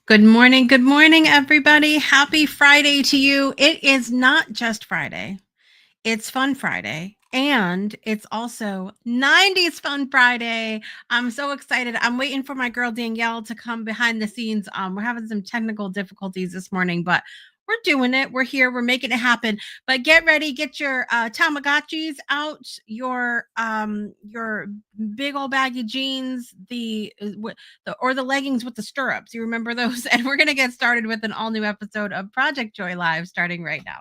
Good morning, everybody. Happy Friday to you. It is not just Friday, it's Fun Friday, and it's also 90s Fun Friday. I'm so excited. I'm waiting for my girl Danielle to come behind the scenes. We're having some technical difficulties this morning, but we're doing it. We're here. We're making it happen. But get ready. Get your Tamagotchis out. Your big old baggy jeans. The leggings with the stirrups. You remember those? And we're gonna get started with an all new episode of Project Joy Live starting right now.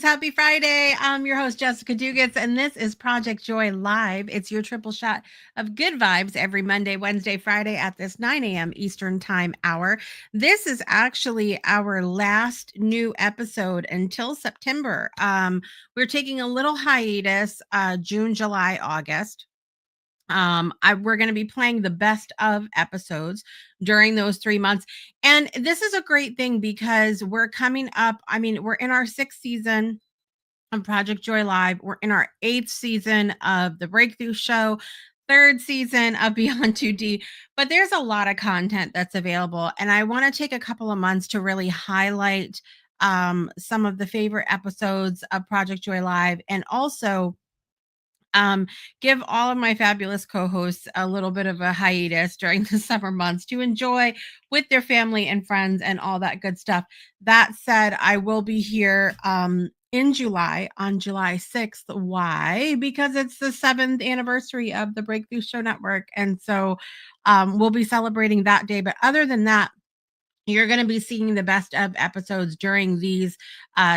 Happy Friday. I'm your host, Jessica Dugas, and this is Project Joy Live. It's your triple shot of good vibes every Monday, Wednesday, Friday at this 9 a.m. Eastern Time hour. This is actually our last new episode until September. We're taking a little hiatus, June, July, August. We're going to be playing the best of episodes during those 3 months. And this is a great thing because we're coming up. I mean, we're in our 6th season of Project Joy Live. We're in our 8th season of the Breakthrough Show, 3rd season of Beyond 2D, but there's a lot of content that's available. And I want to take a couple of months to really highlight some of the favorite episodes of Project Joy Live, and also give all of my fabulous co-hosts a little bit of a hiatus during the summer months to enjoy with their family and friends and all that good stuff. That said, I will be here in July, on July 6th. Why? Because it's the 7th anniversary of the Breakthrough Show Network. And so we'll be celebrating that day. But other than that, you're going to be seeing the best of episodes during these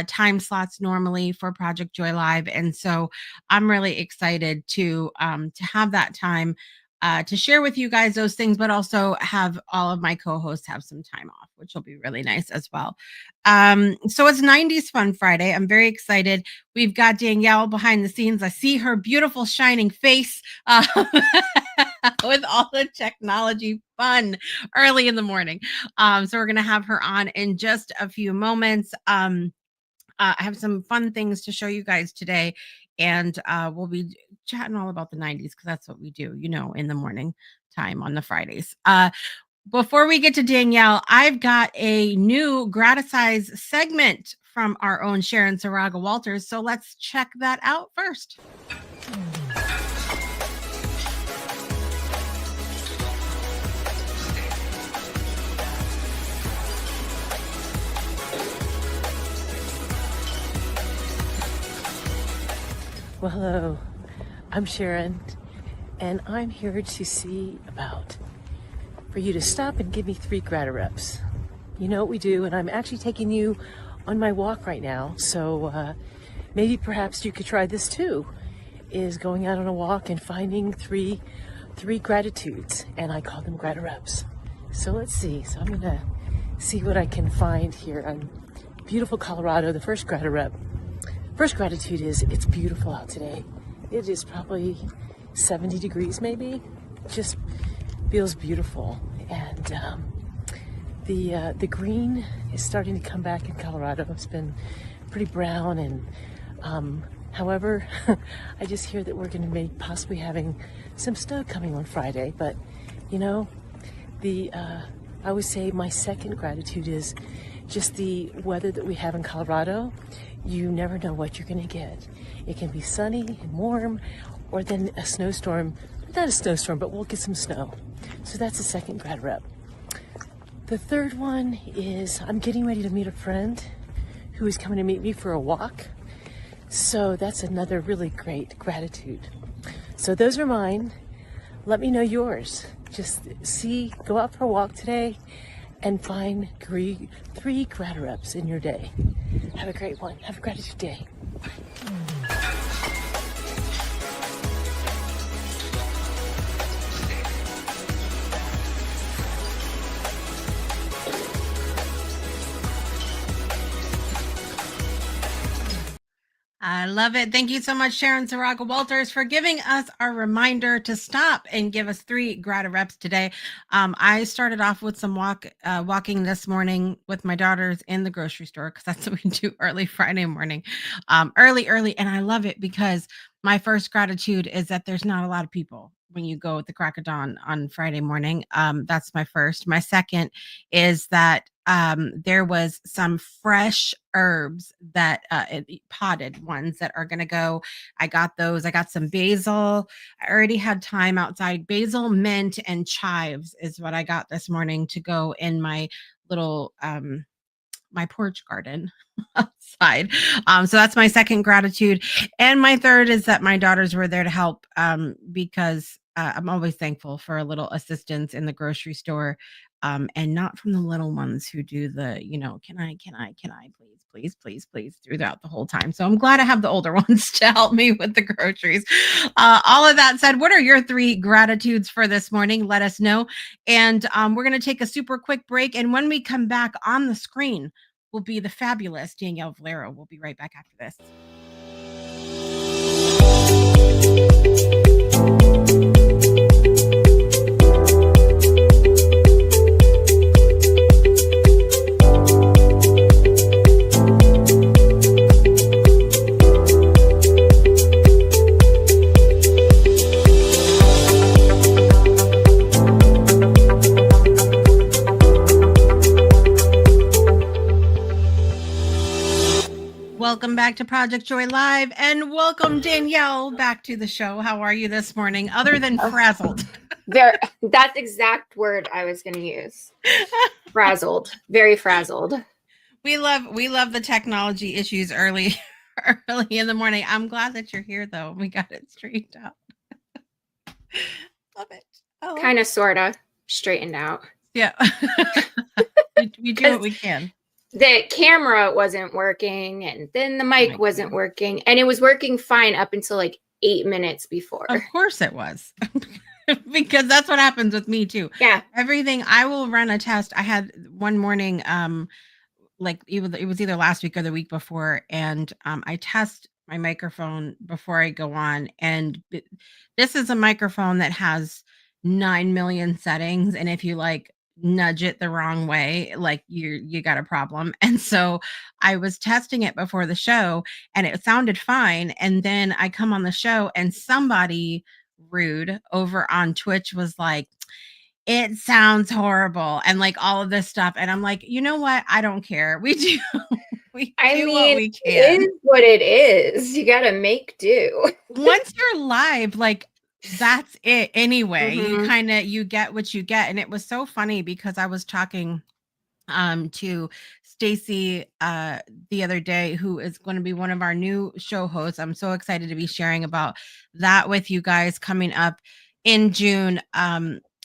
time slots normally for Project Joy Live. And so I'm really excited to have that time to share with you guys those things, but also have all of my co-hosts have some time off, which will be really nice as well. So it's 90s Fun Friday. I'm very excited. We've got Danielle behind the scenes. I see her beautiful shining face with all the technology fun early in the morning. So we're going to have her on in just a few moments. I have some fun things to show you guys today, and we'll be chatting all about the 90s because that's what we do, you know, in the morning time on the Fridays. Before we get to Danielle, I've got a new Graticize segment from our own Sharon Saraga-Walters. So let's check that out first. Well, hello, I'm Sharon, and I'm here to see about for you to stop and give me 3 grata-reps. You know what we do, and I'm actually taking you on my walk right now, so maybe perhaps you could try this too, is going out on a walk and finding three gratitudes, and I call them grata-reps. So let's see. So I'm gonna see what I can find here on beautiful Colorado. The first First gratitude is it's beautiful out today. It is probably 70 degrees maybe. Just feels beautiful. And the green is starting to come back in Colorado. It's been pretty brown, and however, I just hear that we're going to be possibly having some snow coming on Friday. But you know, I would say my second gratitude is just the weather that we have in Colorado. You never know what you're going to get. It can be sunny and warm, or then a snowstorm. Not a snowstorm, but we'll get some snow. So that's the second grad rep. The third one is I'm getting ready to meet a friend who is coming to meet me for a walk. So that's another really great gratitude. So those are mine. Let me know yours. Just go out for a walk today and find 3 gratitudes in your day. Have a great one. Have a gratitude day. I love it. Thank you so much, Sharon Saraga-Walters, for giving us our reminder to stop and give us 3 gratitudes today. I started off with some walking this morning with my daughters in the grocery store because that's what we do early Friday morning, early. And I love it because my first gratitude is that there's not a lot of people when you go at the crack of dawn on Friday morning. That's my first. My second is that there was some fresh herbs that potted ones that are going to go. I got those. I got some basil. I already had thyme outside. Basil, mint, and chives is what I got this morning to go in my little my porch garden outside. So that's my second gratitude. And my third is that my daughters were there to help because I'm always thankful for a little assistance in the grocery store, and not from the little ones who do the, can I, please, throughout the whole time. So I'm glad I have the older ones to help me with the groceries. All of that said, what are your 3 gratitudes for this morning? Let us know. And we're going to take a super quick break. And when we come back, on the screen will be the fabulous Danielle Valero. We'll be right back after this. Welcome back to Project Joy Live, and welcome Danielle back to the show. How are you this morning, other than frazzled? That's the exact word I was going to use. Frazzled, very frazzled. We love the technology issues early in the morning. I'm glad that you're here, though. We got it straightened out. Love it. Kind of, sort of straightened out. Yeah. we do what we can. The camera wasn't working, and then the mic wasn't working, and it was working fine up until like 8 minutes before. Of course it was. Because that's what happens with me too. Yeah. Everything, I will run a test. I had one morning, like it was either last week or the week before, and I test my microphone before I go on, and this is a microphone that has 9 million settings, and if you like nudge it the wrong way, like you got a problem. And so I was testing it before the show and it sounded fine, and then I come on the show and somebody rude over on Twitch was like, it sounds horrible, and like all of this stuff. And I'm like, you know what? I don't care. We do what we can. It is what it is. You gotta make do. Once you're live, like that's it anyway. You get what you get. And it was so funny because I was talking to Stacy the other day, who is going to be one of our new show hosts. I'm so excited to be sharing about that with you guys coming up in June.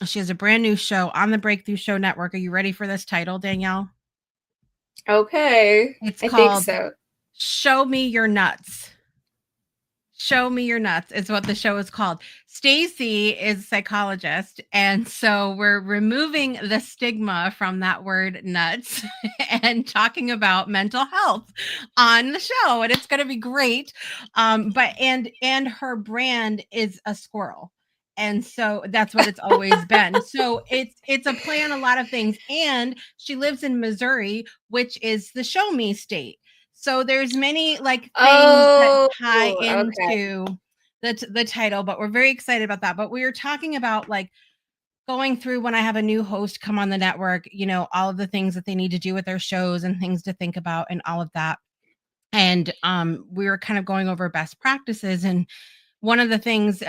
She has a brand new show on the Breakthrough Show Network. Are you ready for this title, Danielle? Okay. It's I called think so. Show Me Your Nuts. Show Me Your Nuts is what the show is called. Stacy is a psychologist, and so we're removing the stigma from that word nuts and talking about mental health on the show, and it's going to be great. And her brand is a squirrel. And so that's what it's always been. So it's a play on a lot of things. And she lives in Missouri, which is the show me state. So there's many like things that tie into the title, but we're very excited about that. But we were talking about like going through when I have a new host come on the network, all of the things that they need to do with their shows and things to think about and all of that. And we were kind of going over best practices. And one of the things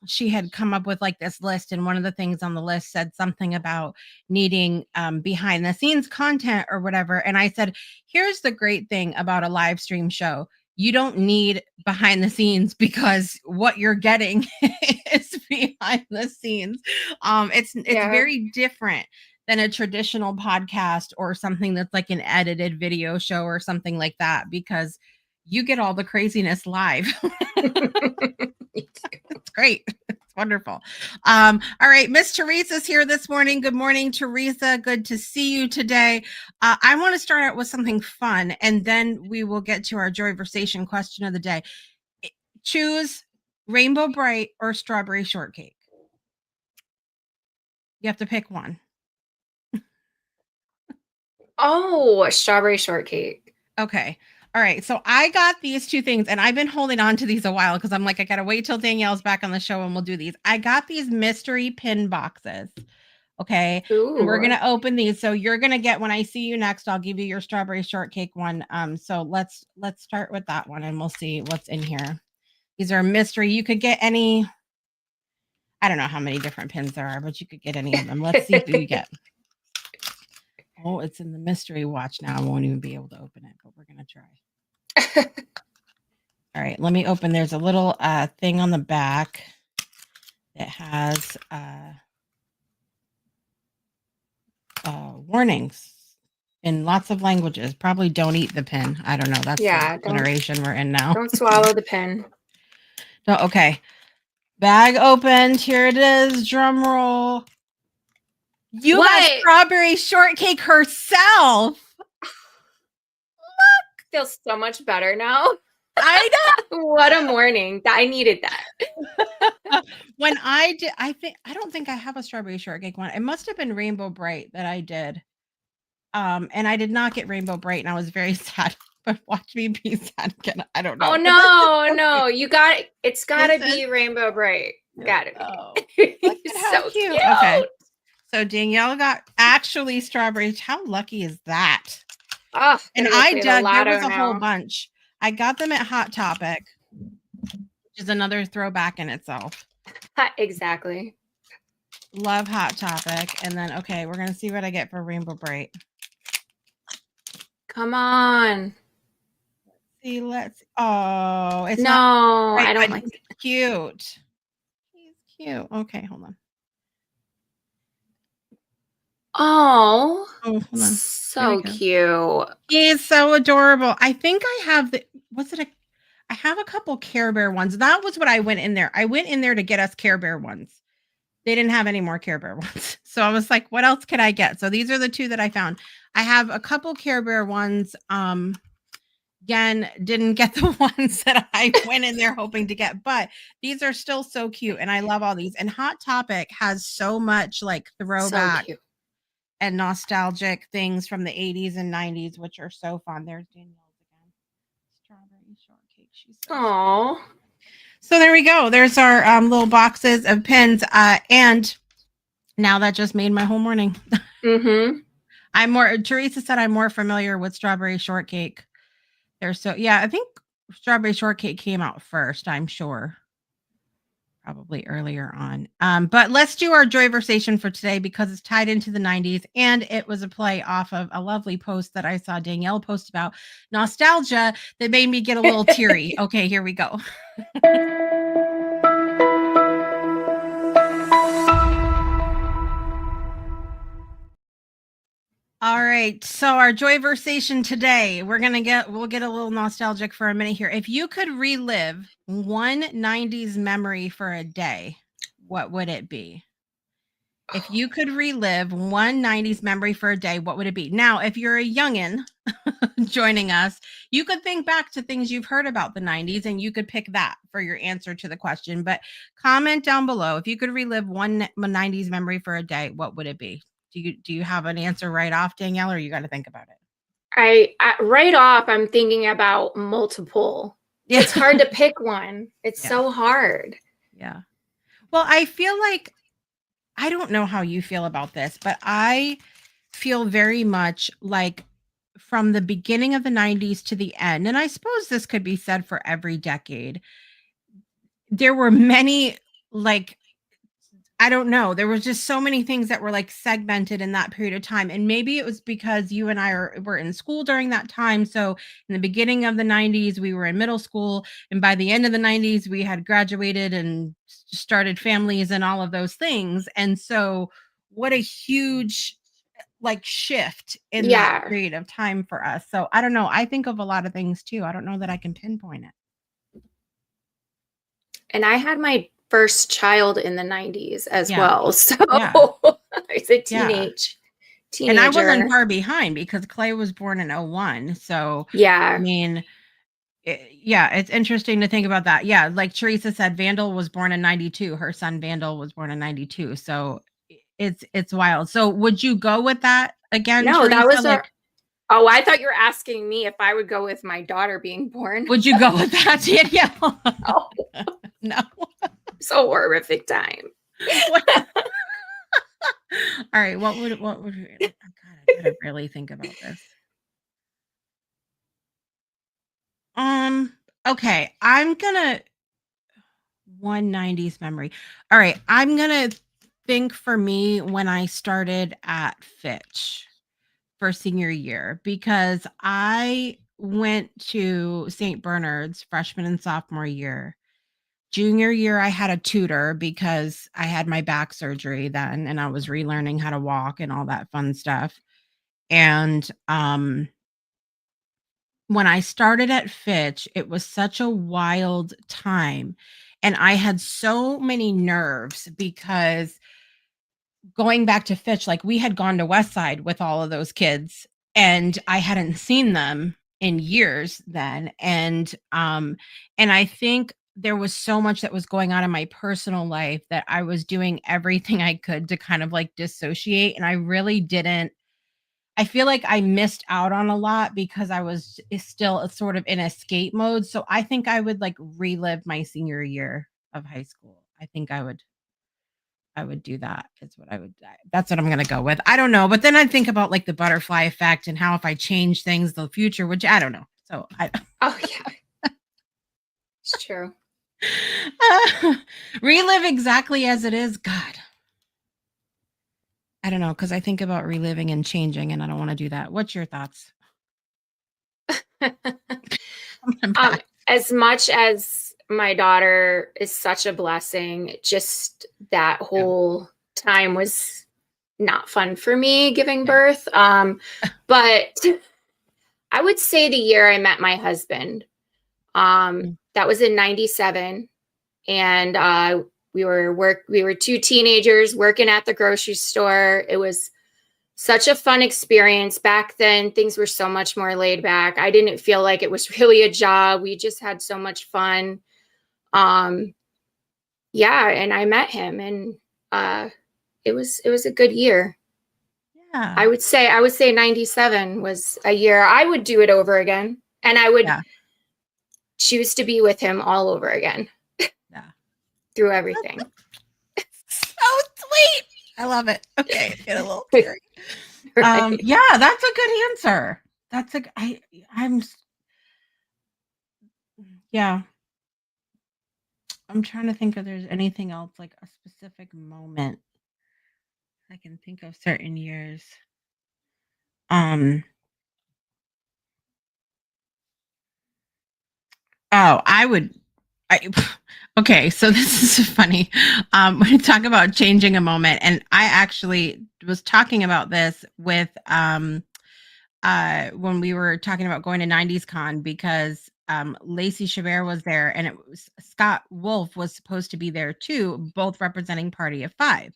she had come up with like this list, and one of the things on the list said something about needing behind the scenes content or whatever. And I said, here's the great thing about a live stream show. You don't need behind the scenes because what you're getting is behind the scenes. It's very different than a traditional podcast or something that's like an edited video show or something like that, because you get all the craziness live. It's great. It's wonderful. All right. Miss Teresa's here this morning. Good morning, Teresa. Good to see you today. I want to start out with something fun, and then we will get to our JOYversation question of the day. Choose Rainbow Bright or strawberry shortcake. You have to pick one. Oh, strawberry shortcake. Okay. All right. So I got these two things, and I've been holding on to these a while because I'm like, I got to wait till Danielle's back on the show and we'll do these. I got these mystery pin boxes. Okay. And we're going to open these. So you're going to get, when I see you next, I'll give you your strawberry shortcake one. So let's start with that one and we'll see what's in here. These are mystery. You could get any, I don't know how many different pins there are, but you could get any of them. Let's see who you get. Oh, it's in the mystery watch now. I won't even be able to open it, but we're going to try. All right, let me open. There's a little thing on the back that has warnings in lots of languages. Probably don't eat the pin. I don't know. That's the generation we're in now. Don't swallow the pin. No, okay. Bag opened. Here it is. Drum roll. You got strawberry shortcake herself. Look. Feels so much better now. I know. What a morning. I needed that. When I did, I don't think I have a strawberry shortcake one. It must have been Rainbow Bright that I did. And I did not get Rainbow Bright, and I was very sad. But watch me be sad again. I don't know. Oh no, you got it. It's gotta be Rainbow Bright. Got it. Oh, so cute. Okay. So Danielle got actually strawberries. How lucky is that? Oh, and I dug. There was a whole bunch. I got them at Hot Topic, which is another throwback in itself. Exactly. Love Hot Topic. And then, okay, we're going to see what I get for Rainbow Bright. Come on. Let's see. Oh, it's no, I don't like it. Cute. He's cute. Okay, hold on. Oh, hold on. So cute. He's so adorable. I think I have I have a couple Care Bear ones. That was what I went in there. I went in there to get us Care Bear ones. They didn't have any more Care Bear ones. So I was like, what else could I get? So these are the two that I found. I have a couple Care Bear ones. Again, didn't get the ones that I went in there hoping to get, but these are still so cute. And I love all these. And Hot Topic has so much like throwback and nostalgic things from the 80s and 90s, which are so fun. There's Danielle's again. Strawberry shortcake. She's so sweet. So there we go. There's our little boxes of pins. And now that just made my whole morning. Mm-hmm. Teresa said I'm more familiar with strawberry shortcake. I think strawberry shortcake came out first, I'm sure. Probably earlier on. But let's do our JOYversation for today because it's tied into the 90s, and it was a play off of a lovely post that I saw Danielle post about nostalgia that made me get a little teary. Okay, here we go. All right. So our JOYversation today, we'll get a little nostalgic for a minute here. If you could relive one 90s memory for a day, what would it be? If you could relive one 90s memory for a day, what would it be? Now, if you're a youngin joining us, you could think back to things you've heard about the 90s and you could pick that for your answer to the question. But comment down below. If you could relive one 90s memory for a day, what would it be? Do you have an answer right off, Danielle, or you got to think about it? I right off, I'm thinking about multiple. Yeah. It's hard to pick one. It's so hard. Yeah. Well, I feel like, I don't know how you feel about this, but I feel very much like from the beginning of the 90s to the end, and I suppose this could be said for every decade, there were many like, I don't know. There was just so many things that were like segmented in that period of time. And maybe it was because you and I were in school during that time. So in the beginning of the 90s, we were in middle school. And by the end of the 90s, we had graduated and started families and all of those things. And so what a huge like shift in that Yeah. period of time for us. So I don't know. I think of a lot of things too. I don't know that I can pinpoint it. And I had my first child in the 90s as Yeah. well. So Yeah. I was a Yeah. teenager. And I wasn't far behind because Clay was born in 01. So, I Yeah. mean, yeah, it's interesting to think about that. Yeah, like Teresa said, Vandal was born in 92. Her son Vandal was born in 92. So it's wild. So would you go with that again, No, that Teresa? was Like, oh, I thought you were asking me if I would go with my daughter being born. would you go with that, Danielle? Oh, No. so horrific time. All right, what would oh God, I gotta really think about this. Okay, I'm gonna one 90s memory. All right, I'm gonna think for me when I started at Fitch for senior year because I went to St. Bernard's freshman and sophomore year. Junior year, I had a tutor because I had my back surgery then and I was relearning how to walk and all that fun stuff. And when I started at Fitch, it was such a wild time. And I had so many nerves because going back to Fitch, like we had gone to Westside with all of those kids and I hadn't seen them in years then. And I think there was so much that was going on in my personal life that I was doing everything I could to kind of like dissociate. And I really didn't I feel like I missed out on a lot because I was still sort of in escape mode. So I think I would like relive my senior year of high school. I think I would do that. Is what I would that's what I'm gonna go with. I don't know. But then I think about like the butterfly effect and how if I change things the future, which I don't know. So I Oh yeah. It's true. relive exactly as it is. God. I don't know, because I think about reliving and changing, and I don't want to do that. What's your thoughts? As much as my daughter is such a blessing, just that whole time was not fun for me giving birth. But I would say the year I met my husband, that was in 97. And we were two teenagers working at the grocery store. It was such a fun experience. Back then, things were so much more laid back. I didn't feel like it was really a job. We just had so much fun. Yeah, and I met him, and it was a good year. Yeah. I would say 97 was a year I would do it over again, and I would choose to be with him all over again. Yeah. Through everything. So sweet. I love it. Okay, get a little teary. Right. Yeah, that's a good answer. That's yeah. I'm trying to think if there's anything else like a specific moment I can think of certain years. Oh, okay, so this is funny. We talk about changing a moment, and I actually was talking about this with when we were talking about going to 90s Con because Lacey Chabert was there and it was Scott Wolf was supposed to be there too, both representing Party of Five.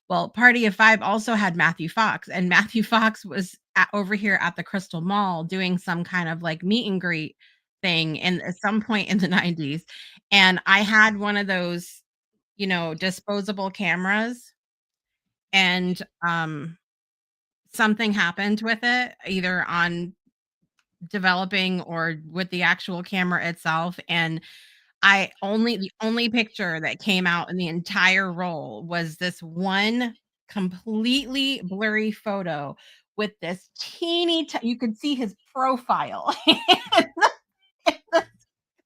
Well, Party of Five also had Matthew Fox, and Matthew Fox was over here at the Crystal Mall doing some kind of like meet and greet thing in at some point in the 90s. And I had one of those, disposable cameras, and something happened with it, either on developing or with the actual camera itself. And the only picture that came out in the entire roll was this one completely blurry photo with this you could see his profile.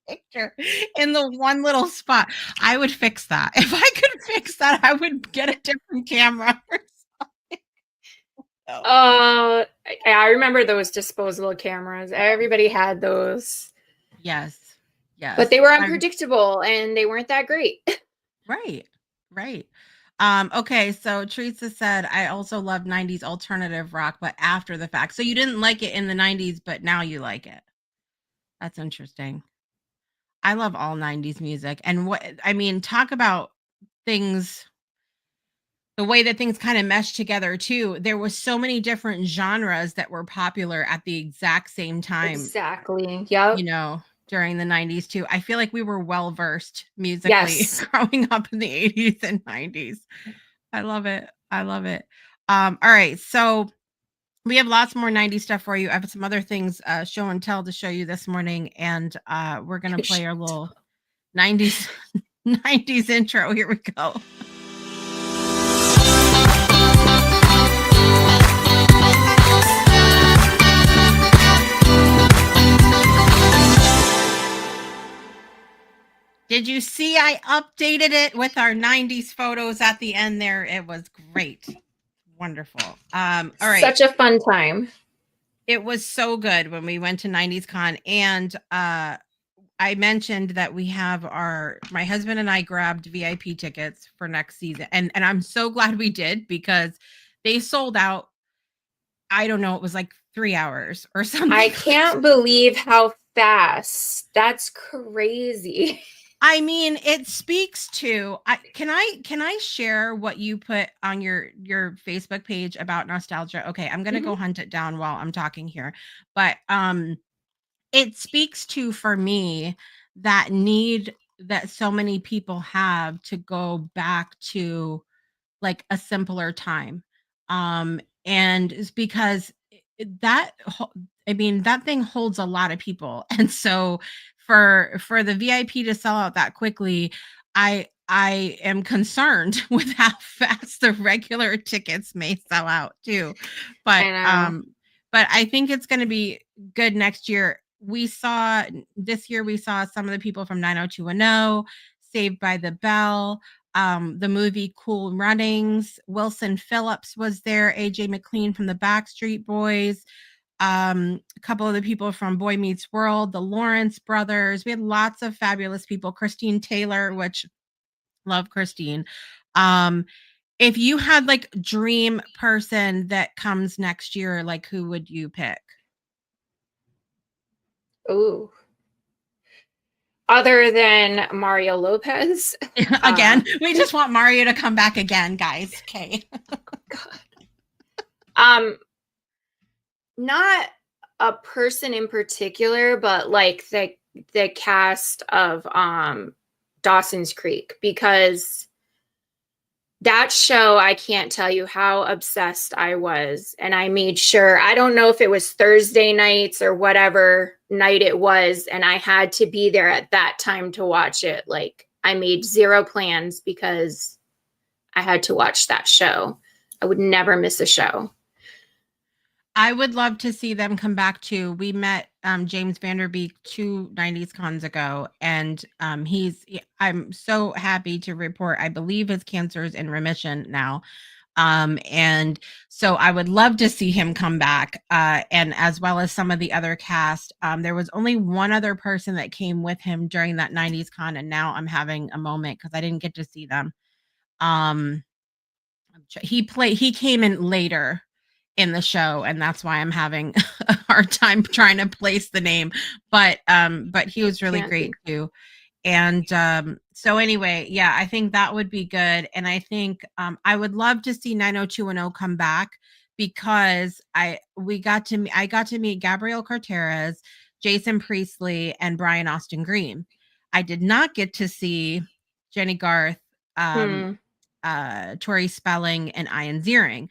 picture in the one little spot. I would fix that. If I could fix that, I would get a different camera or something. I remember those disposable cameras. Everybody had those. Yes. Yes. But they were unpredictable and they weren't that great. Right. Right. Okay, so Teresa said, I also love 90s alternative rock, but after the fact. So you didn't like it in the 90s, but now you like it. That's interesting. I love all 90s music. And talk about things, the way that things kind of mesh together too. There was so many different genres that were popular at the exact same time. Exactly. Yep. During the 90s too. I feel like we were well versed musically growing up in the 80s and 90s. I love it. All right. So we have lots more 90s stuff for you. I have some other things, show and tell to show you this morning. And we're going to play our little 90s 90s intro. Here we go. Did you see I updated it with our 90s photos at the end there? It was great. Wonderful. All right. Such a fun time. It was so good when we went to 90s Con. And I mentioned that we have my husband and I grabbed VIP tickets for next season. And I'm so glad we did, because they sold out. I don't know. It was like 3 hours or something. I can't believe how fast. That's crazy. I mean, it speaks to, can I share what you put on your Facebook page about nostalgia? Okay, I'm going to go hunt it down while I'm talking here. But it speaks to, for me, that need that so many people have to go back to like a simpler time. And it's because that thing holds a lot of people. And so for the VIP to sell out that quickly, I am concerned with how fast the regular tickets may sell out too. But I think it's going to be good next year. This year we saw some of the people from 90210, Saved by the Bell, the movie Cool Runnings. Wilson Phillips was there. AJ McLean from the Backstreet Boys. A couple of the people from Boy Meets World, the Lawrence brothers. We had lots of fabulous people. Christine Taylor, which love Christine. If you had like dream person that comes next year, like who would you pick? Ooh. Other than Mario Lopez. Again, we just want Mario to come back again, guys. Okay. God. Not a person in particular, but like the cast of Dawson's Creek, because that show, I can't tell you how obsessed I was. And I made sure, I don't know if it was Thursday nights or whatever night it was, and I had to be there at that time to watch it. Like, I made zero plans because I had to watch that show. I would never miss a show. I would love to see them come back too. We met James Vanderbeek 2 90s cons ago, and I'm so happy to report, I believe his cancer is in remission now. And so I would love to see him come back, and as well as some of the other cast. There was only one other person that came with him during that 90s con, and now I'm having a moment because I didn't get to see them. He came in later in the show, and that's why I'm having a hard time trying to place the name, but he was really great too. And so anyway, yeah, I think that would be good. And I think I would love to see 90210 come back, because I got to meet Gabrielle Carteras, Jason Priestley, and Brian Austin Green. I did not get to see Jenny Garth, Tori Spelling, and Ian Ziering.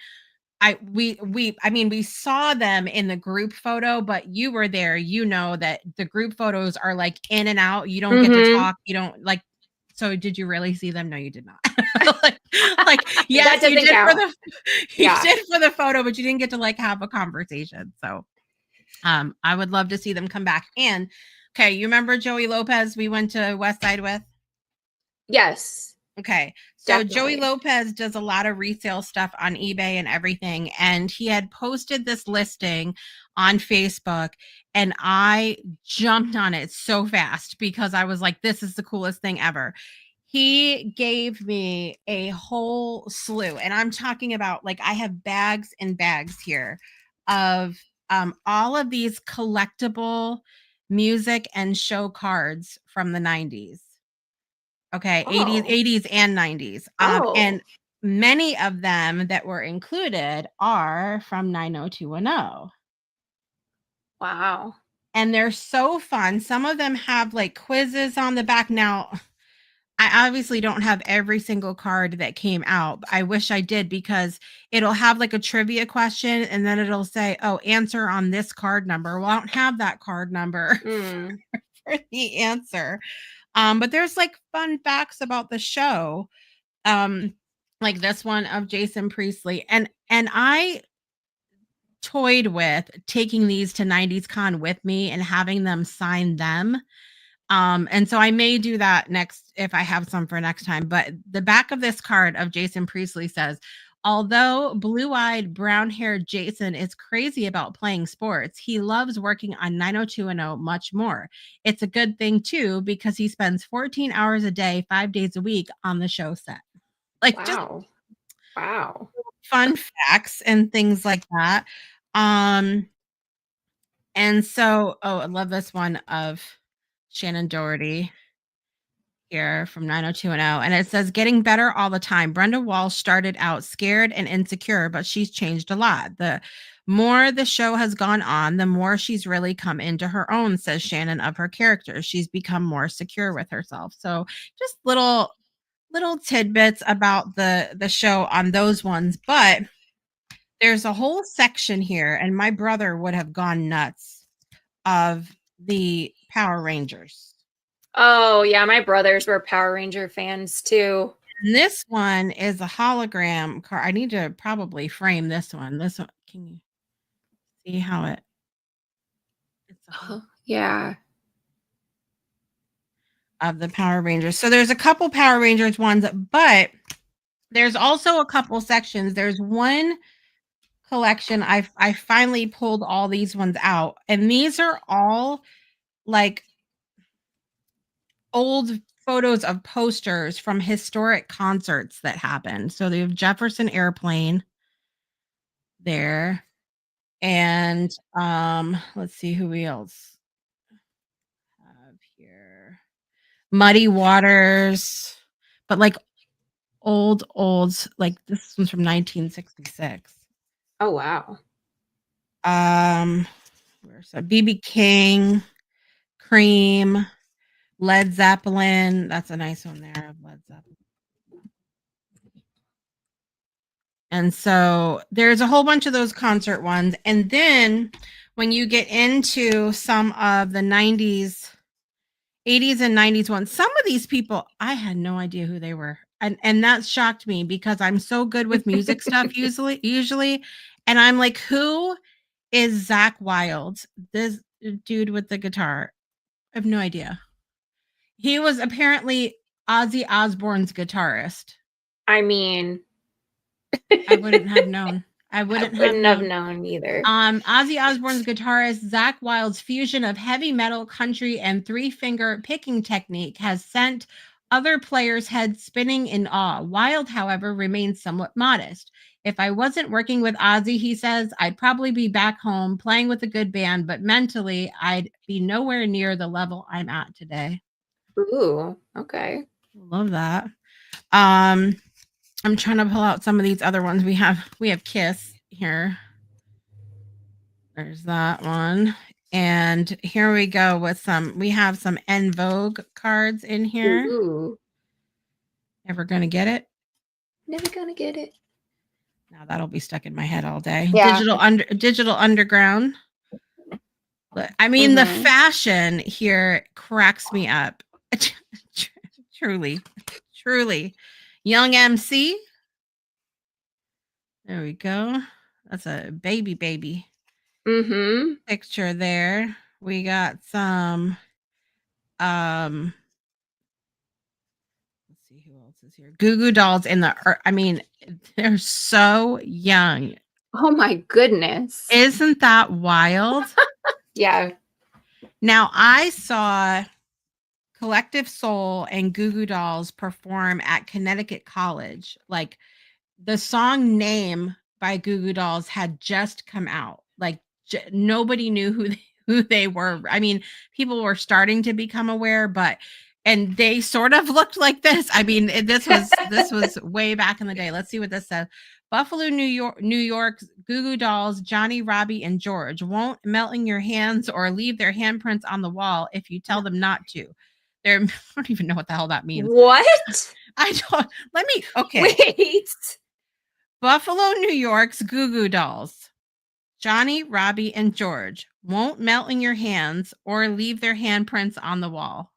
We saw them in the group photo, but you were there. You know that the group photos are like in and out. You don't get to talk. You don't like. So did you really see them? No, you did not. like yes, you did for the photo, but you didn't get to like have a conversation. So I would love to see them come back. And Okay, you remember Joey Lopez we went to West Side with? Yes. Okay. So Joey Definitely. Lopez does a lot of resale stuff on eBay and everything. And he had posted this listing on Facebook, and I jumped on it so fast because I was like, this is the coolest thing ever. He gave me a whole slew, and I'm talking about, like, I have bags and bags here of all of these collectible music and show cards from the 90s. Okay, Oh. 80s and 90s. And many of them that were included are from 90210. Wow. And they're so fun. Some of them have like quizzes on the back. Now, I obviously don't have every single card that came out. I wish I did, because it'll have like a trivia question and then it'll say, oh, answer on this card number. Well, I don't have that card number for the answer. But there's like fun facts about the show. Like this one of Jason Priestley. And I toyed with taking these to 90s Con with me and having them sign them. And so I may do that next if I have some for next time. But the back of this card of Jason Priestley says, although blue-eyed, brown-haired Jason is crazy about playing sports, he loves working on 90210 much more. It's a good thing too, because he spends 14 hours a day, 5 days a week on the show set. Like, just wow. fun facts and things like that. And so, oh, I love this one of Shannon Doherty here from 90210. And it says, getting better all the time. Brenda Walsh started out scared and insecure, but she's changed a lot. The more the show has gone on, the more she's really come into her own, says Shannon of her character. She's become more secure with herself. So just little tidbits about the show on those ones. But there's a whole section here, and my brother would have gone nuts, of the Power Rangers. Oh, yeah, my brothers were Power Ranger fans too. And this one is a hologram card. I need to probably frame this one. This one, can you see how it's yeah. Of the Power Rangers. So there's a couple Power Rangers ones, but there's also a couple sections. There's one collection. I finally pulled all these ones out, and these are all like old photos of posters from historic concerts that happened. So they have Jefferson Airplane there, and let's see who we else have here. Muddy Waters, but like old, like this one's from 1966. Oh wow. Where's that? BB King, Cream, Led Zeppelin. That's a nice one there of Led Zeppelin. And so there's a whole bunch of those concert ones. And then when you get into some of the 90s, 80s and 90s ones, some of these people, I had no idea who they were. And that shocked me, because I'm so good with music stuff usually. And I'm like, who is Zakk Wylde? This dude with the guitar. I have no idea. He was apparently Ozzy Osbourne's guitarist. I mean, I wouldn't have known. I wouldn't have known either. Ozzy Osbourne's guitarist Zakk Wylde's fusion of heavy metal, country, and three-finger picking technique has sent other players' heads spinning in awe. Wylde, however, remains somewhat modest. If I wasn't working with Ozzy, he says, I'd probably be back home playing with a good band, but mentally, I'd be nowhere near the level I'm at today. Ooh, okay. Love that. I'm trying to pull out some of these other ones. We have Kiss here. There's that one. And here we go with we have some En Vogue cards in here. Ooh. Never gonna get it. Never gonna get it. Now that'll be stuck in my head all day. Yeah. Digital Underground. But I mean, the fashion here cracks me up. Truly. Young MC. There we go. That's a baby picture there. We got some Let's see who else is here. Goo Goo Dolls I mean, they're so young. Oh my goodness. Isn't that wild? Yeah. Now, I saw Collective Soul and Goo Goo Dolls perform at Connecticut College. Like, the song Name by Goo Goo Dolls had just come out. Like, nobody knew who they were. I mean, people were starting to become aware, and they sort of looked like this. I mean, this was way back in the day. Let's see what this says. Buffalo, New York's Goo Goo Dolls, Johnny, Robbie, and George won't melt in your hands or leave their handprints on the wall if you tell them not to. I don't even know what the hell that means. What? Okay. Wait. Buffalo, New York's Goo Goo Dolls, Johnny, Robbie, and George won't melt in your hands or leave their handprints on the wall.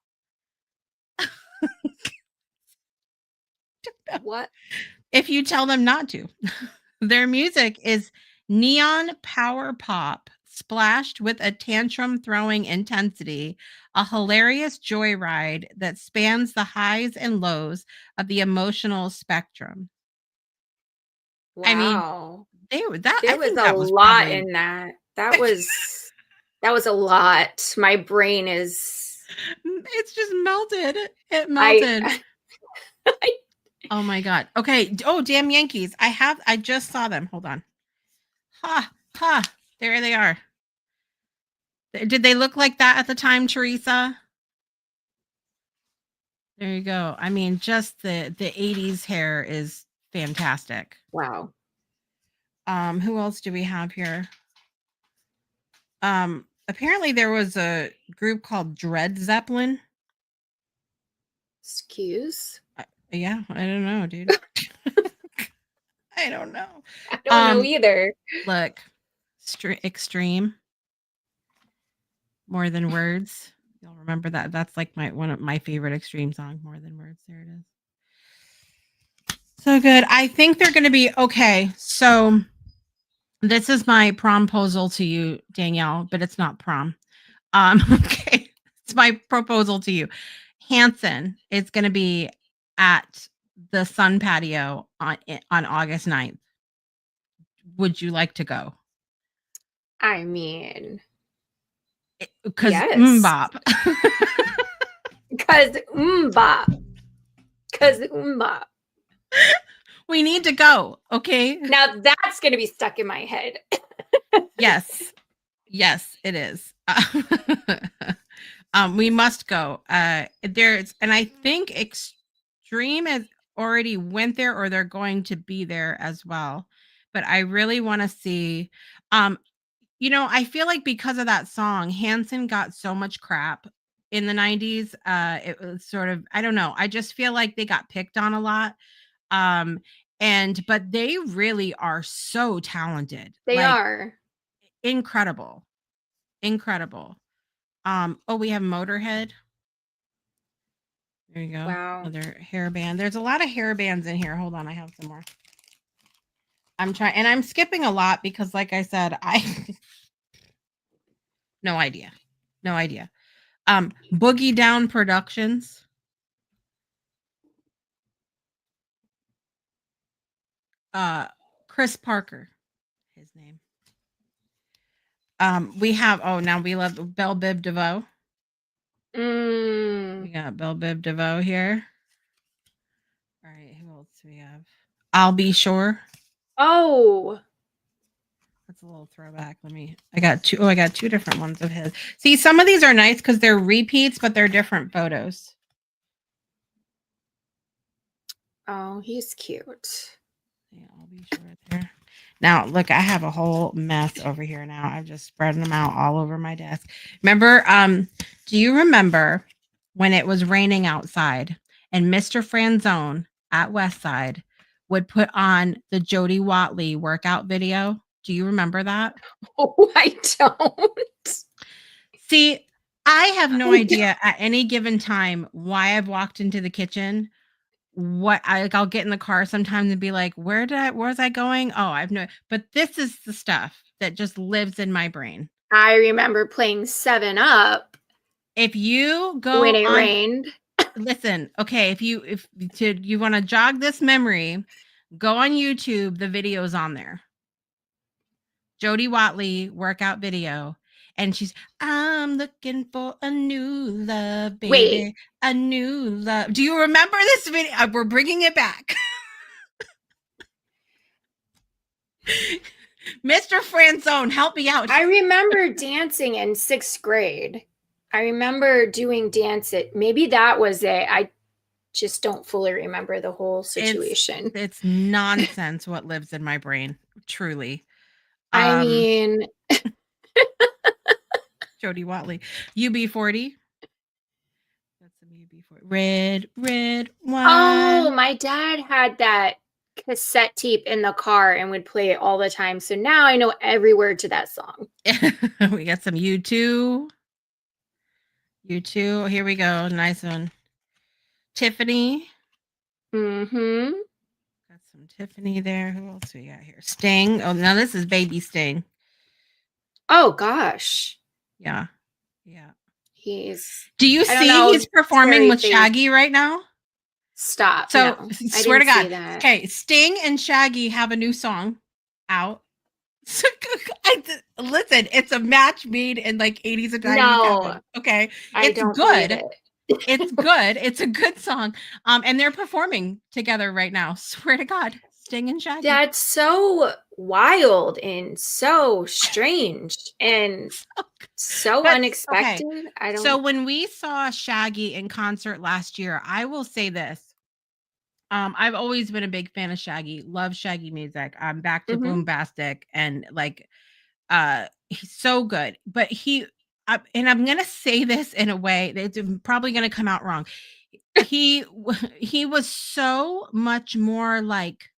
What? If you tell them not to. Their music is neon power pop splashed with a tantrum throwing intensity, a hilarious joyride that spans the highs and lows of the emotional spectrum. Wow. I mean, there was a lot in that. That was a lot. My brain is. It's just melted. It melted. Oh my God. Okay. Oh, damn Yankees. I just saw them. Hold on. Ha. There they are. Did they look like that at the time, Teresa? There you go. I mean, just the 80s hair is fantastic. Wow. Who else do we have here? Apparently there was a group called Dread Zeppelin. Excuse? Yeah, I don't know, dude. I don't know. I don't know either. Look, Extreme. More Than Words. You'll remember that. That's like one of my favorite Extreme songs, More Than Words. There it is. So good. I think they're going to be okay. So this is my promposal to you, Danielle, but it's not prom. Okay. It's my proposal to you. Hanson is going to be at the Sun Patio on August 9th. Would you like to go? I mean, because Mbop. Because Mbop. We need to go. Okay. Now that's going to be stuck in my head. Yes, it is. We must go. And I think Extreme has already went there, or they're going to be there as well. But I really want to see. I feel like because of that song, Hanson got so much crap in the 90s. It was sort of, I don't know. I just feel like they got picked on a lot. But they really are so talented. They are incredible. We have Motorhead. There you go. Wow. Another hair band. There's a lot of hair bands in here. Hold on, I have some more. I'm trying, and I'm skipping a lot because, like I said, no idea. Boogie Down Productions. Chris Parker, his name. We love Belle Biv DeVoe. We got Belle Biv DeVoe here. All right, who else do we have? I'll Be Sure. Oh, that's a little throwback. I got two different ones of his. See, some of these are nice because they're repeats, but they're different photos. Oh, he's cute. Yeah, I'll Be Sure right there. Now, look, I have a whole mess over here now. I've just spread them out all over my desk. Remember, do you remember when it was raining outside and Mr. Franzone at Westside would put on the Jody Watley workout video? Do you remember that? Oh, I don't. See, I have no idea at any given time why I've walked into the kitchen. I'll get in the car sometimes and be like, where was I going? Oh, I've no, but this is the stuff that just lives in my brain. I remember playing 7 Up If you go when it on, rained. listen, okay, if you want to jog this memory, go on YouTube. The video's on there. Jody Watley workout video. And she's, I'm looking for a new love, baby. Wait. A new love. Do you remember this video? We're bringing it back. Mr. Franzone, help me out. I remember dancing in 6th grade. I remember doing dance at, maybe that was it. I just don't fully remember the whole situation. It's nonsense what lives in my brain, truly. I mean, Jody Watley, UB40. That's some UB40. Red wine. Oh, my dad had that cassette tape in the car and would play it all the time. So now I know every word to that song. We got some U2. U2. Here we go. Nice one. Tiffany. Mm-hmm. Got some Tiffany there. Who else we got here? Sting. Oh, now this is Baby Sting. Oh gosh. Yeah. Yeah. Do you see he's performing with Shaggy right now? Stop. So no, swear to God. Okay, Sting and Shaggy have a new song out. Listen, it's a match made in like 80s and 90s. No, okay. It's good. It's good. It's a good song. And they're performing together right now. Swear to God. Sting and Shaggy. That's so wild and so strange and so unexpected. Okay. So when we saw Shaggy in concert last year, I will say this. I've always been a big fan of Shaggy. Love Shaggy music. I'm back to Boombastic and like he's so good. But and I'm gonna say this in a way that's probably gonna come out wrong. He was so much more like,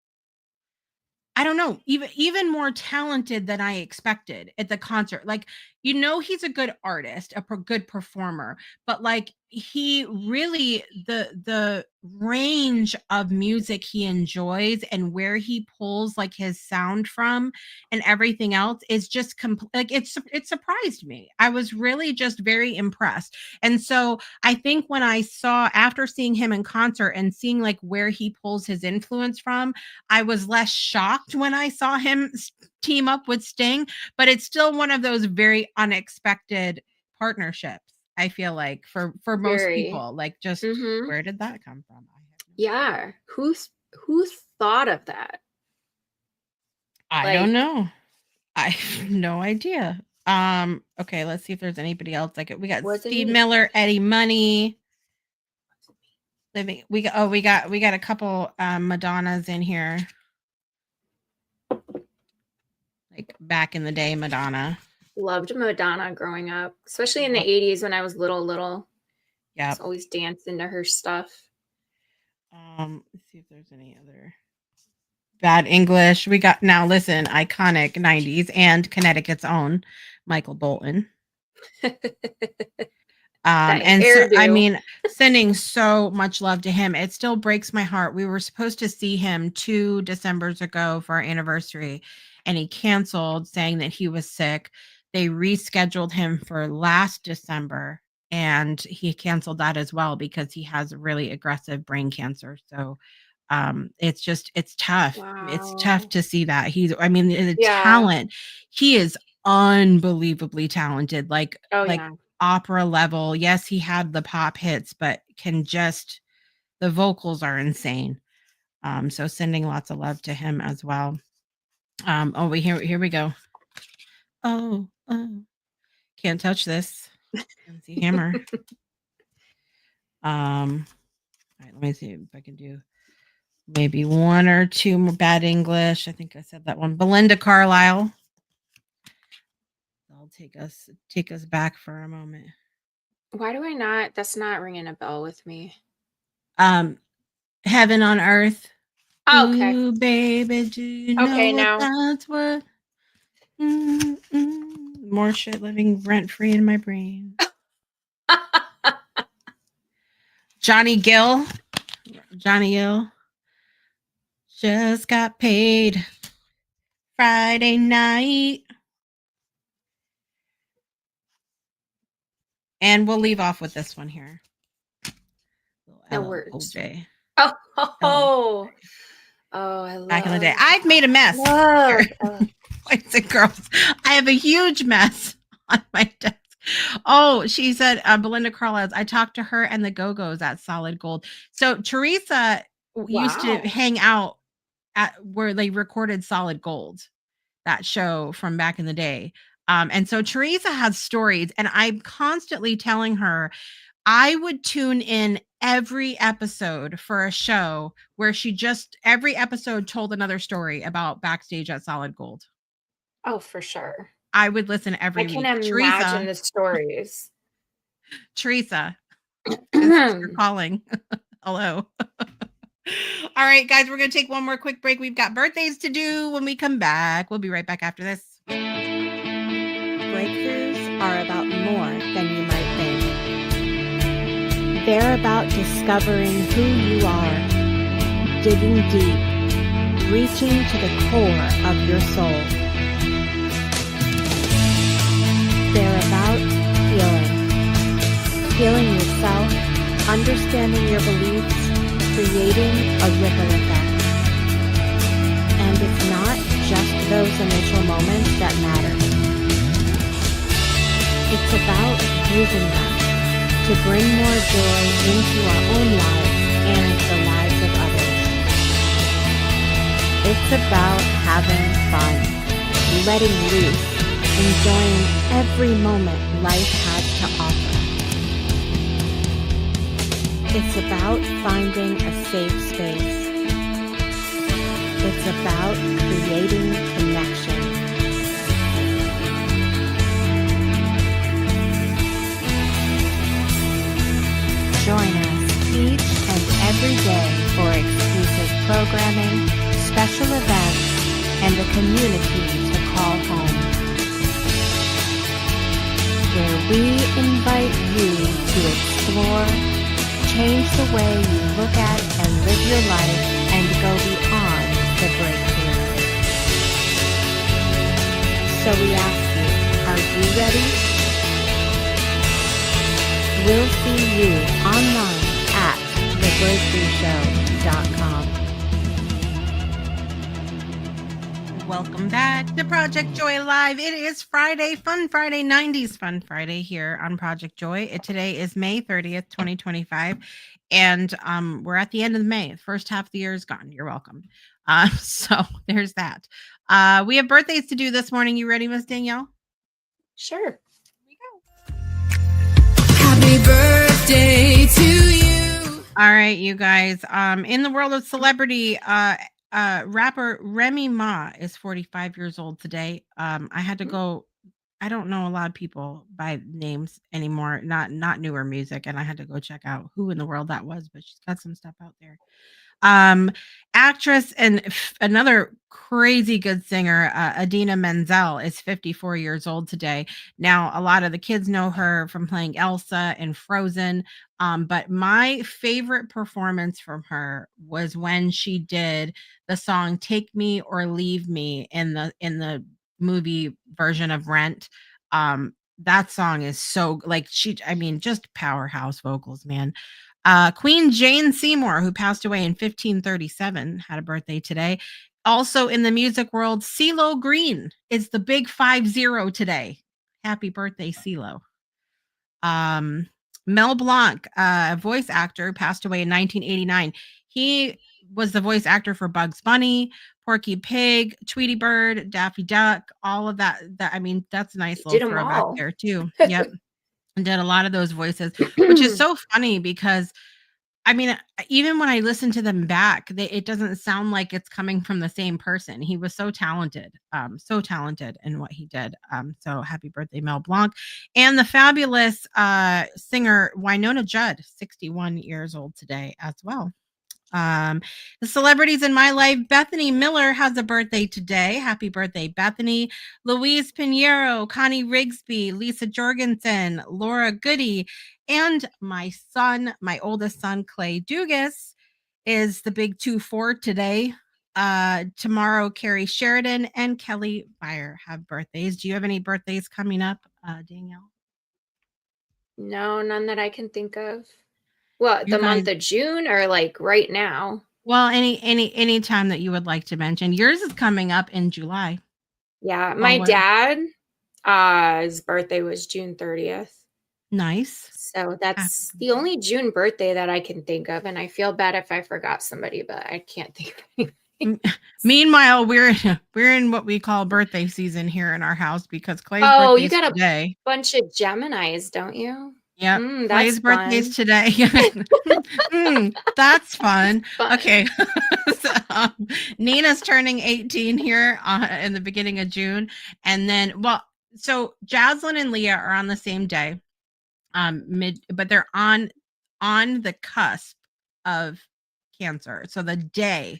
I don't know, even more talented than I expected at the concert. Like, he's a good artist, a good performer, but like he really, the range of music he enjoys and where he pulls like his sound from and everything else is just like it surprised me. I was really just very impressed. And so I think when after seeing him in concert and seeing like where he pulls his influence from, I was less shocked when I saw him team up with Sting, but it's still one of those very unexpected partnerships. I feel like for most people, like just where did that come from? Yeah. Who thought of that? I don't know. I have no idea. Okay, let's see if there's anybody else like it. We got Steve Miller, Eddie Money. We got a couple Madonnas in here. Like back in the day, Madonna. Loved Madonna growing up, especially in the 80s when I was little. Yeah. I was always dancing to her stuff. Let's see if there's any other Bad English. We got, now listen, iconic 90s and Connecticut's own Michael Bolton. And so, I mean, sending so much love to him. It still breaks my heart. We were supposed to see him 2 Decembers ago for our anniversary, and he canceled, saying that he was sick. They rescheduled him for last December, and he canceled that as well because he has really aggressive brain cancer. So it's tough. Wow. It's tough to see that. Talent. He is unbelievably talented. Like, opera level. Yes, he had the pop hits, but the vocals are insane. So sending lots of love to him as well. Here we go. Oh, can't touch this. MC Hammer. All right, let me see if I can do maybe 1 or 2 more Bad English. I think I said that one. Belinda Carlisle. I'll take us back for a moment. Why do I not? That's not ringing a bell with me. Heaven on Earth. Oh, okay. Ooh, baby, do you know that's what? More shit living rent free in my brain. Johnny Gill. Just got paid Friday night. And we'll leave off with this one here. No LL words. Cool J. Oh, I love Back in the day. I've made a mess. Boys and girls. I have a huge mess on my desk. Oh, she said, Belinda Carlisle, I talked to her and the Go-Go's at Solid Gold. So Teresa used to hang out at where they recorded Solid Gold, that show from back in the day. And so Teresa has stories, and I'm constantly telling her I would tune in every episode for a show where every episode told another story about backstage at Solid Gold. Oh, for sure. I would listen every week. I can imagine the stories. Teresa, you're calling. Hello. All right, guys, we're going to take one more quick break. We've got birthdays to do when we come back. We'll be right back after this. Breakthroughs are about more than you might think. They're about discovering who you are, digging deep, reaching to the core of your soul. They're about healing yourself, understanding your beliefs, creating a ripple effect. And it's not just those initial moments that matter. It's about using them to bring more joy into our own lives and the lives of others. It's about having fun, letting loose, enjoying every moment life has to offer. It's about finding a safe space. It's about creating connection. Join us each and every day for exclusive programming, special events, and a community to call home, where we invite you to explore, change the way you look at and live your life, and go beyond the breakthrough. So we ask you, are you ready? We'll see you online at thebreakthroughshow.com. Welcome back to Project Joy Live. It is Friday, Fun Friday, 90s Fun Friday here on Project Joy. Today is May 30th, 2025. And we're at the end of May. The first half of the year is gone. You're welcome. So there's that. We have birthdays to do this morning. You ready, Miss Danielle? Sure. Happy birthday to you. All right, you guys. In the world of celebrity, rapper Remy Ma is 45 years old today. I had to go. I don't know a lot of people by names anymore, not newer music, and I had to go check out who in the world that was, but she's got some stuff out there. Actress and another crazy good singer, Idina Menzel, is 54 years old today. Now, a lot of the kids know her from playing Elsa in Frozen, but my favorite performance from her was when she did the song "Take Me or Leave Me" in the movie version of Rent. That song is so just powerhouse vocals, man. Queen Jane Seymour, who passed away in 1537, had a birthday today. Also in the music world, CeeLo Green is the big 50 today. Happy birthday, CeeLo. Mel Blanc, a voice actor, passed away in 1989. He was the voice actor for Bugs Bunny, Porky Pig, Tweety Bird, Daffy Duck, all of that. That's a nice little throwback there too. Yep. And did a lot of those voices, which is so funny because even when I listen to them back, it doesn't sound like it's coming from the same person. He was so talented in what he did. So happy birthday, Mel Blanc. And the fabulous singer Wynonna Judd, 61 years old today as well. The celebrities in my life, Bethany Miller has a birthday today. Happy birthday, Bethany. Louise Pinheiro, Connie Rigsby, Lisa Jorgensen, Laura Goody, and my oldest son, Clay Dugas, is the big 2-4 today. Tomorrow, Carrie Sheridan and Kelly Beyer have birthdays. Do you have any birthdays coming up, Danielle? No, none that I can think of. What, You the month guys- of June or like right now? Well, any time that you would like to mention. Yours is coming up in July. Yeah, my what- dad, his birthday was June 30th. Nice. So that's the only June birthday that I can think of, and I feel bad if I forgot somebody, but I can't think of anything. Meanwhile, we're in what we call birthday season here in our house because Clay's Oh, birthday you is got a today. bunch of Geminis, don't you? Yep. That's Clay's birthday is fun. today. That's fun. Fun. Okay. So, Nina's turning 18 here in the beginning of June. And then, so Jaslyn and Leah are on the same day. But they're on the cusp of Cancer. So the day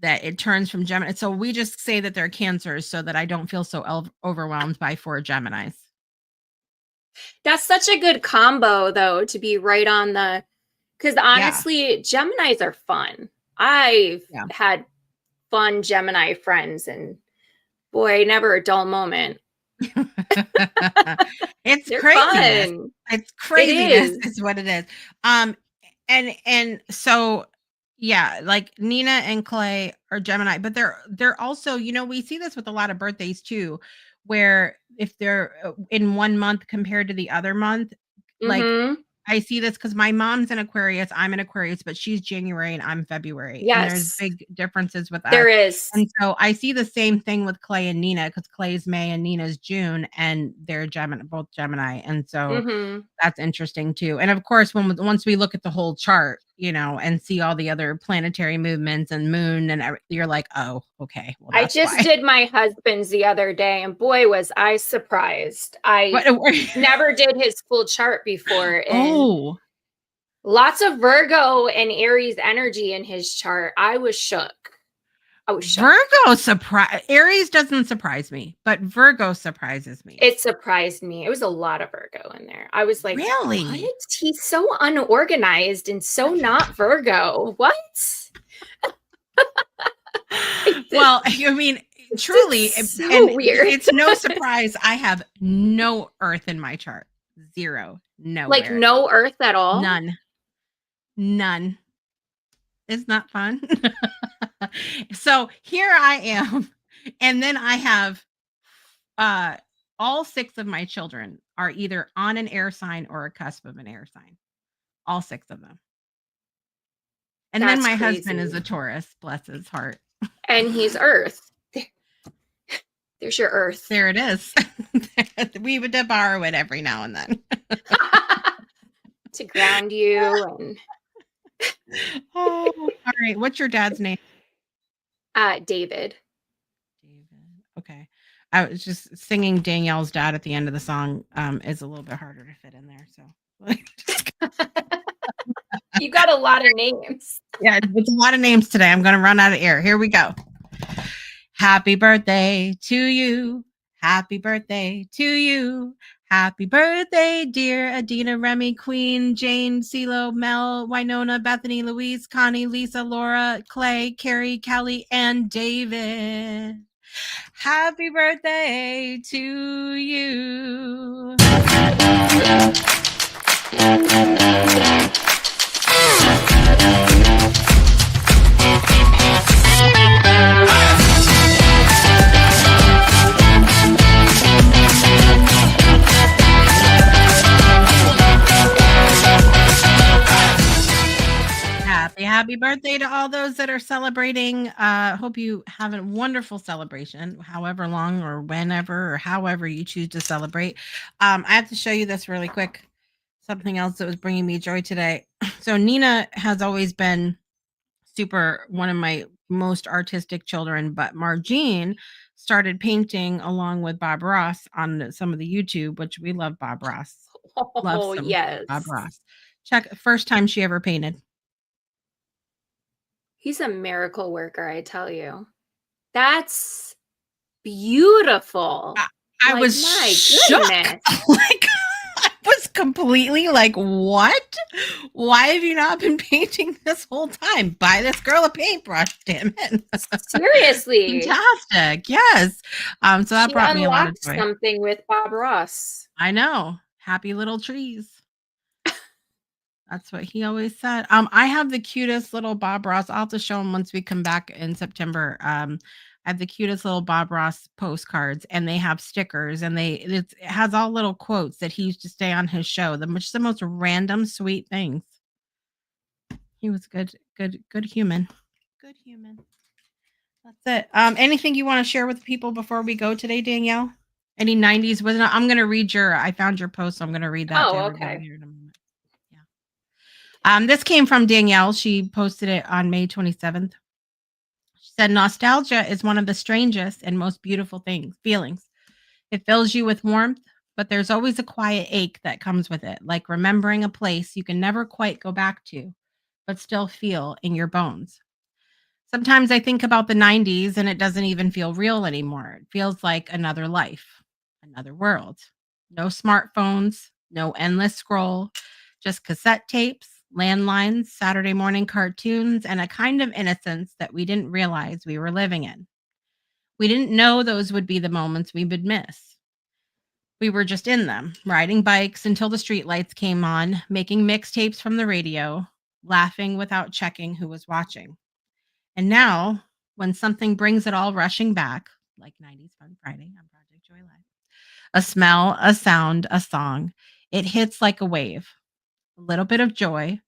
that it turns from Gemini. So we just say that they're Cancers so that I don't feel so overwhelmed by 4 Geminis. That's such a good combo, though, to be right on the. Because honestly, Geminis are fun. I've had fun Gemini friends, and boy, never a dull moment. It's They're craziness. fun. It's craziness It is what it is. And so like Nina and Clay are Gemini, but they're also, we see this with a lot of birthdays too, where if they're in one month compared to the other month, like I see this because my mom's an Aquarius, I'm an Aquarius, but she's January and I'm February. Yes. And there's big differences with us. There is. And so I see the same thing with Clay and Nina because Clay's May and Nina's June, and they're both Gemini. And so that's interesting too. And of course, once we look at the whole chart, and see all the other planetary movements and moon and everything, you're like, oh, okay. Well, I just did my husband's the other day, and boy, was I surprised. I never did his full chart before. And lots of Virgo and Aries energy in his chart. I was shook. Virgo Aries doesn't surprise me, but Virgo surprises me. It surprised me. It was a lot of Virgo in there. I was like, really? What? He's so unorganized and so not Virgo. What? Well, I mean, truly, it's so weird. It's no surprise. I have no Earth in my chart. 0. No. Like no Earth at all? None. It's not fun. So here I am. And then I have all 6 of my children are either on an air sign or a cusp of an air sign. All 6 of them. And then my husband is a Taurus, bless his heart. And he's Earth. There's your Earth. There it is. We would borrow it every now and then. To ground you. And all right. What's your dad's name? David. Okay. I was just singing Danielle's dad at the end of the song is a little bit harder to fit in there. So you got a lot of names. Yeah, it's a lot of names today. I'm going to run out of air. Here we go. Happy birthday to you. Happy birthday to you. Happy birthday, dear Adina, Remy, Queen, Jane, CeeLo, Mel, Winona, Bethany, Louise, Connie, Lisa, Laura, Clay, Carrie, Kelly, and David. Happy birthday to you. Happy birthday to all those that are celebrating. Hope you have a wonderful celebration, however long or whenever or however you choose to celebrate. I have to show you this really quick. Something else that was bringing me joy today. So Nina has always been one of my most artistic children, but Margene started painting along with Bob Ross on some of the YouTube, which we love Bob Ross. Oh, yes. Bob Ross. Check first time she ever painted. He's a miracle worker, I tell you. That's beautiful. I was shook. I was completely like, what? Why have you not been painting this whole time? Buy this girl a paintbrush, damn it. Seriously. Fantastic. Yes. So that brought me a lot of joy. Something with Bob Ross. I know. happy little trees. That's what he always said. I have the cutest little Bob Ross. I'll have to show him once we come back in September. I have the cutest little Bob Ross postcards, and they have stickers, and it has all little quotes that he used to say on his show. The most random, sweet things. He was good human. Good human. That's it. Anything you want to share with people before we go today, Danielle? Any 90s? I'm going to read I found your post, so I'm going to read that to everybody here in a moment. Yeah. This came from Danielle. She posted it on May 27th. She said, nostalgia is one of the strangest and most beautiful feelings. It fills you with warmth, but there's always a quiet ache that comes with it, like remembering a place you can never quite go back to, but still feel in your bones. Sometimes I think about the 90s and it doesn't even feel real anymore. It feels like another life, another world. No smartphones, no endless scroll, just cassette tapes, landlines, Saturday morning cartoons, and a kind of innocence that we didn't realize we were living in. We didn't know those would be the moments we would miss. We were just in them, riding bikes until the streetlights came on, making mixtapes from the radio, laughing without checking who was watching. And now, when something brings it all rushing back, like 90s Fun Friday on Project Joy Live, a smell, a sound, a song, it hits like a wave. A little bit of joy,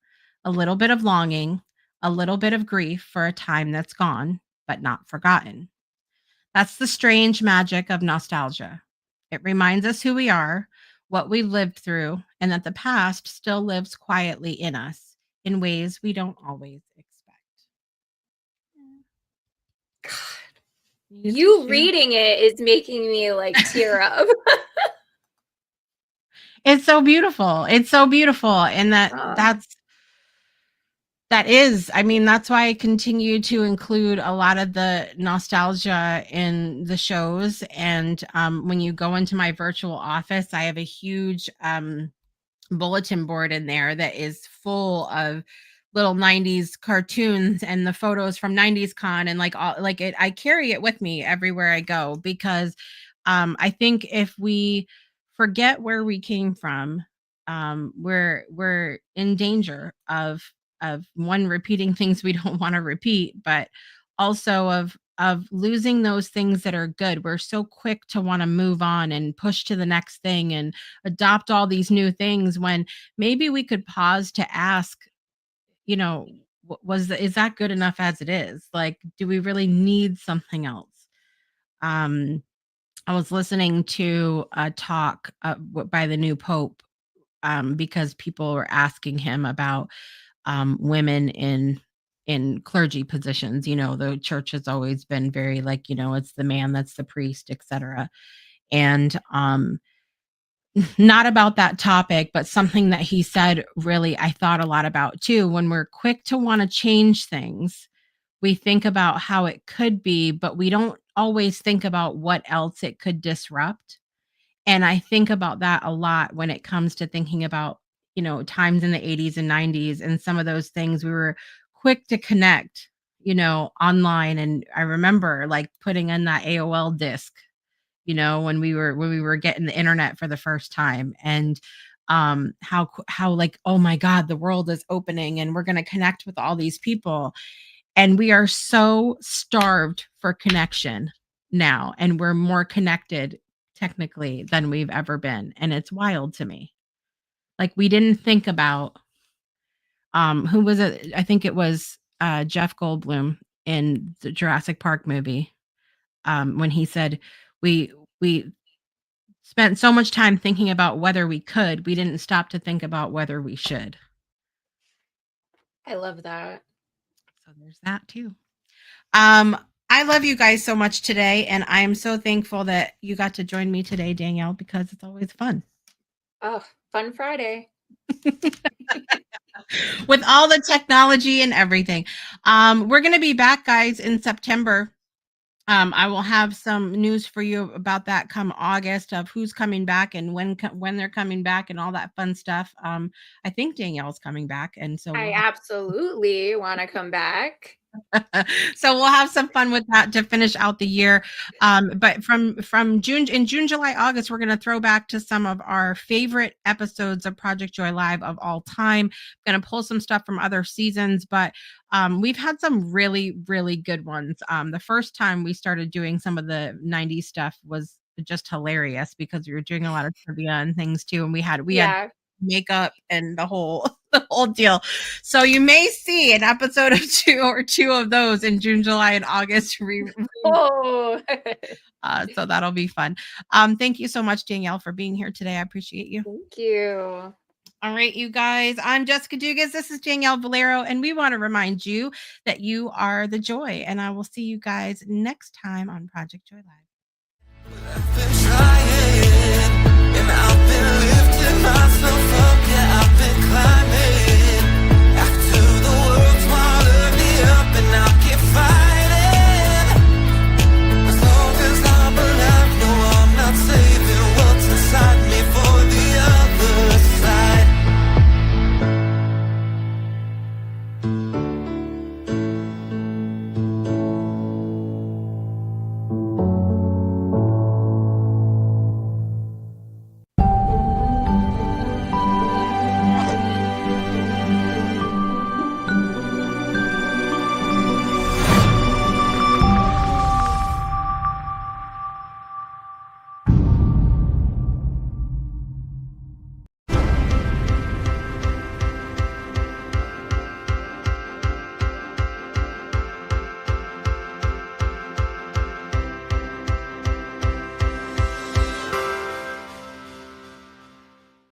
a little bit of longing, a little bit of grief for a time that's gone, but not forgotten. That's the strange magic of nostalgia. It reminds us who we are, what we lived through, and that the past still lives quietly in us in ways we don't always expect. God, you reading it is making me like tear up. It's so beautiful. It's so beautiful. And that's why I continue to include a lot of the nostalgia in the shows. And when you go into my virtual office, I have a huge bulletin board in there that is full of little 90s cartoons and the photos from 90s Con, and I carry it with me everywhere I go, because I think if we forget where we came from, we're in danger of one, repeating things we don't want to repeat, but also of losing those things that are good. We're so quick to want to move on and push to the next thing and adopt all these new things, when maybe we could pause to ask, is that good enough as it is? Like, do we really need something else? I was listening to a talk by the new Pope, because people were asking him about women in clergy positions. The church has always been very it's the man that's the priest, etc. And not about that topic, but something that he said really I thought a lot about too. When we're quick to want to change things, we think about how it could be, but we don't always think about what else it could disrupt. And I think about that a lot when it comes to thinking about, times in the 80s and 90s, and some of those things we were quick to connect, online. And I remember putting in that AOL disc, when we were getting the internet for the first time, and how oh my God, the world is opening and we're going to connect with all these people. And we are so starved for connection now, and we're more connected technically than we've ever been. And it's wild to me. We didn't think about who was it? I think it was Jeff Goldblum in the Jurassic Park movie, when he said we spent so much time thinking about whether we didn't stop to think about whether we should. I love that. So there's that too. I love you guys so much today, and I am so thankful that you got to join me today, Danielle, because it's always fun. Oh, Fun Friday. With all the technology and everything. We're going to be back, guys, in September. I will have some news for you about that come August, of who's coming back and when they're coming back and all that fun stuff. I think Danielle's coming back, and so I absolutely want to come back. So we'll have some fun with that to finish out the year. But from June, July, August, we're going to throw back to some of our favorite episodes of Project Joy Live of all time. I'm going to pull some stuff from other seasons, but we've had some really, really good ones. The first time we started doing some of the 90s stuff was just hilarious because we were doing a lot of trivia and things too, and we had makeup and the whole deal. So you may see an episode of two of those in June, July, and August. Oh, so that'll be fun. Thank you so much, Danielle, for being here today. I appreciate you. thank you. All right, you guys. I'm Jessica Dugas. This is Danielle Valero, and we want to remind you that you are the joy. And I will see you guys next time on Project Joy Live.